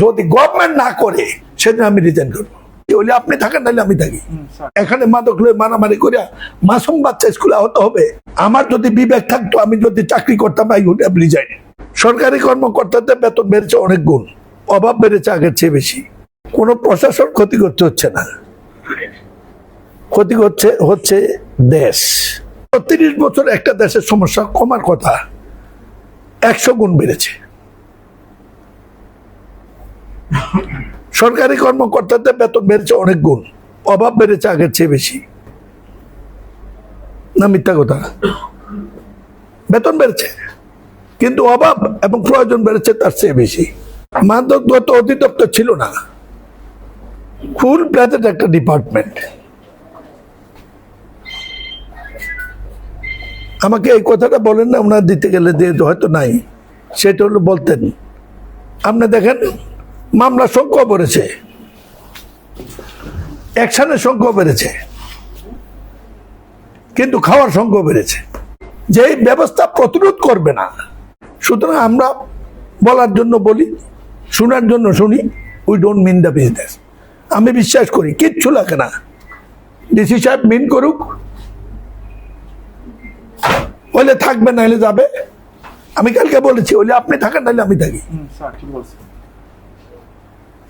যদি গভর্নমেন্ট না করে সেদিন আমি রিজাইন করবো। বলি আপনি থাকেন নাহলে আমি থাকি। এখানে মাদক লয়ে মারামারি করিয়া মাসুম বাচ্চা স্কুলে আহত হবে। আমার যদি বিবেক থাকতো, আমি যদি চাকরি করতাম, আই উড হ্যাভ রিজাইন। সরকারি কর্মকর্তাদের বেতন বেড়েছে অনেক গুণ, অভাব বেড়েছে আগের চেয়ে বেশি। কোনো প্রশাসন ক্ষতি করতে হচ্ছে না, ক্ষতি হচ্ছে দেশ। 30 বছর একটা দেশের সমস্যা কমার কথা 100 গুণ বেড়েছে। সরকারি কর্মকর্তাদের বেতন বেড়েছে অনেক গুণ, অভাব বেড়েছে আগের চেয়ে বেশি। না মিথ্যা কথা? বেতন বেড়েছে কিন্তু অভাব এবং প্রয়োজন বেড়েছে তার চেয়ে বেশি। মাদক দ্রব্য অধিদপ্তর ছিল না, ফুল প্লেটেড একটা ডিপার্টমেন্ট। আমাকে এই কথাটা বলেন না, ওনার দিতে গেলে দিয়ে হয়তো নাই, সেটা হলো বলতেন। আপনি দেখেন মামলার সংখ্যা বেড়েছে, অ্যাকশনের সংখ্যা বেড়েছে, কিন্তু খাওয়ার সংখ্যা বেড়েছে। যে ব্যবস্থা প্রতিরোধ করবে না, সুতরাং আমরা বলার জন্য বলি, শোনার জন্য শুনি। We don't mean the business. আমি বিশ্বাস করি কিচ্ছু লাগে না, ডিসি সাহেব মিন করুক, বলে থাকবে নাহলে যাবে। আমি কালকে বলেছি, বলে আপনি থাকেন নাহলে আমি থাকি।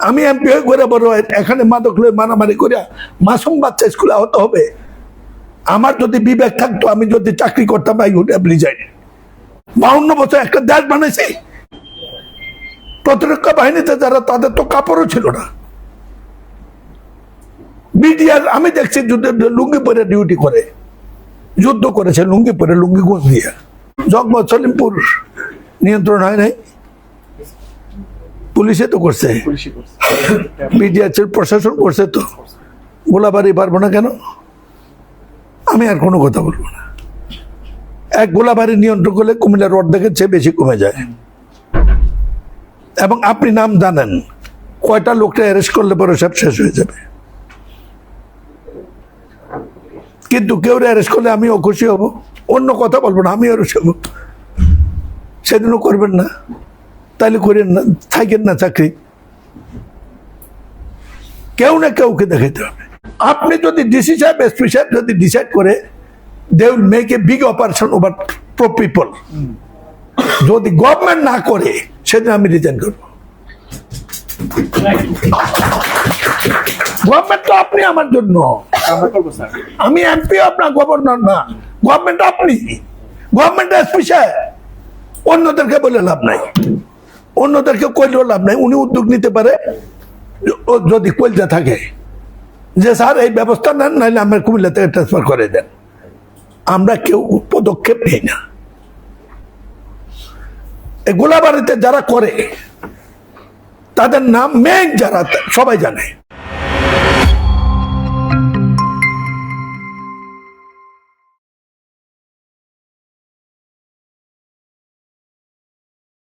আমি এমপি হয়ে ঘুরে বড় এখানে মাদক লয়ে মারামারি করিয়া মাসুম বাচ্চা স্কুলে আহত হবে। আমার যদি বিবেক থাকতো, আমি যদি চাকরি করতাম, আই উড হ্যাভ রিজাইন। 52 বছর একটা দেশ বানাইছি। প্রতিরক্ষা বাহিনীতে যারা, তাদের তো কাপড়ও ছিল না। বিডিআর আমি দেখছি লুঙ্গি পরে ডিউটি করে, যুদ্ধ করেছে লুঙ্গি পরে, লুঙ্গি গোঁজ দিয়ে। জগমত সলিমপুর নিয়ন্ত্রণ হয় নাই, পুলিশে তো করছে, বিডিআর প্রশাসন করছে। তো গোলাবাড়ি পারবো না কেন? আমি আর কোনো কথা বলবো না। এক গোলাবাড়ি নিয়ন্ত্রণ করলে কুমিল্লার অর্ধেকের চেয়ে বেশি কমে যায়। এবং আপনি নাম জানেন, কয়টা লোকটা অ্যারেস্ট করলে পরে সব শেষ হয়ে যাবে। কিন্তু কেউ অ্যারেস্ট করলে আমিও খুশি হব, অন্য কথা বলবো না, আমিও খুশি হব। সেদিনও করবেন না, তাহলে করেন না, থাকেন না চাকরি। কেউ না কেউকে দেখাইতে হবে। আপনি যদি ডিসি সাহেব, এসপি সাহেব যদি ডিসাইড করে, they will make a big operation over pro people. যদি গভর্নমেন্ট না করে সেদিন আমি রিজাইন করবো। গভর্নমেন্ট তো আপনি আমার জন্য, আমি এমপি, আপনার গভর্নর না। গভর্নমেন্ট আপনি, গভর্নমেন্ট এসপি সাহেব। অন্যদেরকে বলে লাভ নাই, অন্যদেরকে কইলেও লাভ নাই। উনি উদ্যোগ নিতে পারে যদি কইলজা থাকে যে স্যার এই ব্যবস্থা নেন, নাহলে আমার কুমিল্লা থেকে ট্রান্সফার করে দেন। আমরা কেউ পদক্ষেপ নেই না। গোলাবাড়িতে যারা করে তাদের নাম মেইন, যারা সবাই জানে।